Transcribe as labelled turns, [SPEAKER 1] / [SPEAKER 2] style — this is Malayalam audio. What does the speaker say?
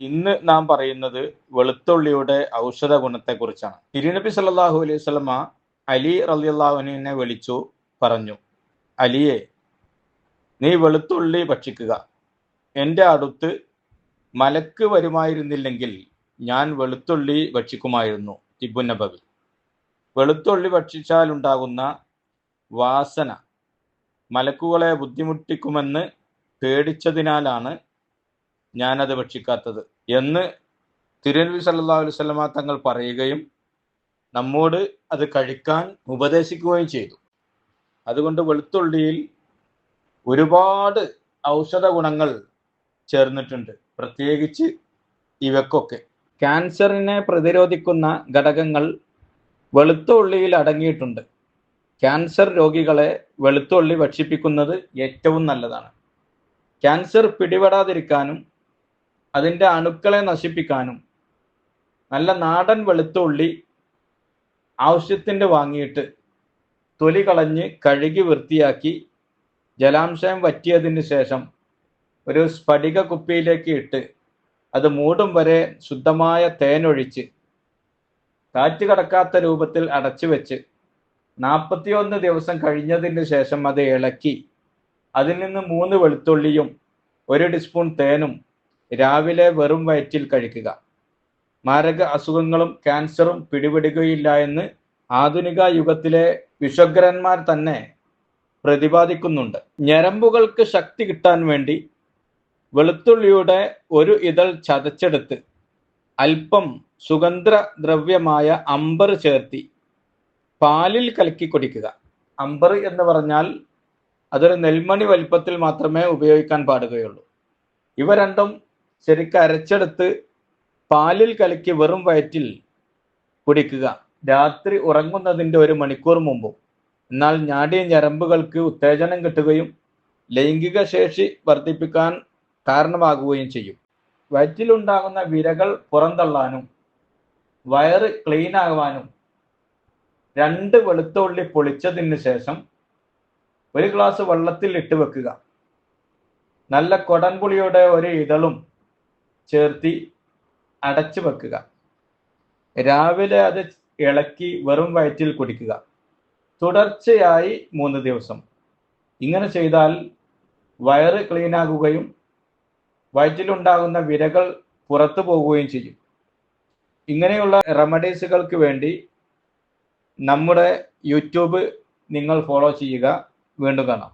[SPEAKER 1] ഇന്ന് നാം പറയുന്നത് വെളുത്തുള്ളിയുടെ ഔഷധ ഗുണത്തെക്കുറിച്ചാണ്. തിരുനബി സല്ലല്ലാഹു അലൈഹി വസല്ലമ അലി റളിയല്ലാഹു അൻഹുവിനെ വിളിച്ചു പറഞ്ഞു, അലിയെ, നീ വെളുത്തുള്ളി ഭക്ഷിക്കുക. എൻ്റെ അടുത്ത് മലക്ക് വരുമായിരുന്നില്ലെങ്കിൽ ഞാൻ വെളുത്തുള്ളി ഭക്ഷിക്കുമായിരുന്നു. തിബ്ബുൻ നബവി. വെളുത്തുള്ളി ഭക്ഷിച്ചാലുണ്ടാകുന്ന വാസന മലക്കുകളെ ബുദ്ധിമുട്ടിക്കുമെന്ന് പേടിച്ചതിനാലാണ് ഞാനത് ഭക്ഷിക്കാത്തത് എന്ന് തിരുനബി സല്ലല്ലാഹു അലൈഹി വസല്ലമ തങ്ങൾ പറയുകയും നമ്മോട് അത് കഴിക്കാൻ ഉപദേശിക്കുകയും ചെയ്തു. അതുകൊണ്ട് വെളുത്തുള്ളിയിൽ ഒരുപാട് ഔഷധ ഗുണങ്ങൾ ചേർന്നിട്ടുണ്ട്, പ്രത്യേകിച്ച് ഇവക്കൊക്കെ. ക്യാൻസറിനെ പ്രതിരോധിക്കുന്ന ഘടകങ്ങൾ വെളുത്തുള്ളിയിൽ അടങ്ങിയിട്ടുണ്ട്. ക്യാൻസർ രോഗികളെ വെളുത്തുള്ളി ഭക്ഷിപ്പിക്കുന്നത് ഏറ്റവും നല്ലതാണ്. ക്യാൻസർ പിടിപെടാതിരിക്കാനും അതിൻ്റെ അണുക്കളെ നശിപ്പിക്കാനും നല്ല നാടൻ വെളുത്തുള്ളി ആവശ്യത്തിന് വാങ്ങിയിട്ട് തൊലി കളഞ്ഞ് കഴുകി വൃത്തിയാക്കി ജലാംശം വറ്റിയതിന് ശേഷം ഒരു സ്ഫടിക കുപ്പിയിലേക്ക് ഇട്ട് അത് മൂടും വരെ ശുദ്ധമായ തേനൊഴിച്ച് കാറ്റ് കടക്കാത്ത രൂപത്തിൽ അടച്ചു വെച്ച് 41 ദിവസം കഴിഞ്ഞതിന് ശേഷം അത് ഇളക്കി അതിൽ നിന്ന് 3 വെളുത്തുള്ളിയും 1 ടീസ്പൂൺ തേനും രാവിലെ വെറും വയറ്റിൽ കഴിക്കുക. മാരക അസുഖങ്ങളും ക്യാൻസറും പിടിപെടുകയില്ല എന്ന് ആധുനിക യുഗത്തിലെ വിശ്വഗ്രന്മാർ തന്നെ പ്രതിപാദിക്കുന്നുണ്ട്. ഞരമ്പുകൾക്ക് ശക്തി കിട്ടാൻ വേണ്ടി വെളുത്തുള്ളിയുടെ ഒരു ഇതൾ ചതച്ചെടുത്ത് അല്പം സുഗന്ധ ദ്രവ്യമായ അംബർ ചേർത്തി പാലിൽ കലക്കി കുടിക്കുക. അംബർ എന്ന് പറഞ്ഞാൽ അതൊരു നെൽമണി വലിപ്പത്തിൽ മാത്രമേ ഉപയോഗിക്കാൻ പാടുകയുള്ളൂ. ഇവ രണ്ടും ശരിക്കും അരച്ചെടുത്ത് പാലിൽ കലക്കി വെറും വയറ്റിൽ കുടിക്കുക, രാത്രി ഉറങ്ങുന്നതിൻ്റെ 1 മണിക്കൂർ മുമ്പും. എന്നാൽ നാഡീ ഞരമ്പുകൾക്ക് ഉത്തേജനം കിട്ടുകയും ലൈംഗിക ശേഷി വർദ്ധിപ്പിക്കാൻ കാരണമാകുകയും ചെയ്യും. വയറ്റിലുണ്ടാകുന്ന വിരകൾ പുറന്തള്ളാനും വയറ് ക്ലീൻ ആകുവാനും 2 വെളുത്തുള്ളി പൊളിച്ചതിന് ശേഷം 1 ഗ്ലാസ് വെള്ളത്തിൽ ഇട്ട് വെക്കുക. നല്ല കൊടൻപുളിയുടെ 1 ഇതളും ചേർത്തി അടച്ചു വെക്കുക. രാവിലെ അത് ഇളക്കി വെറും വയറ്റിൽ കുടിക്കുക. തുടർച്ചയായി 3 ദിവസം. ഇങ്ങനെ ചെയ്താൽ വയറ് ക്ലീൻ ആകുകയും വയറ്റിലുണ്ടാകുന്ന വിരകൾ പുറത്തു പോവുകയും ചെയ്യും. ഇങ്ങനെയുള്ള റെമഡീസുകൾക്ക് വേണ്ടി നമ്മുടെ യൂട്യൂബ് നിങ്ങൾ ഫോളോ ചെയ്യുക. വീണ്ടും കാണാം.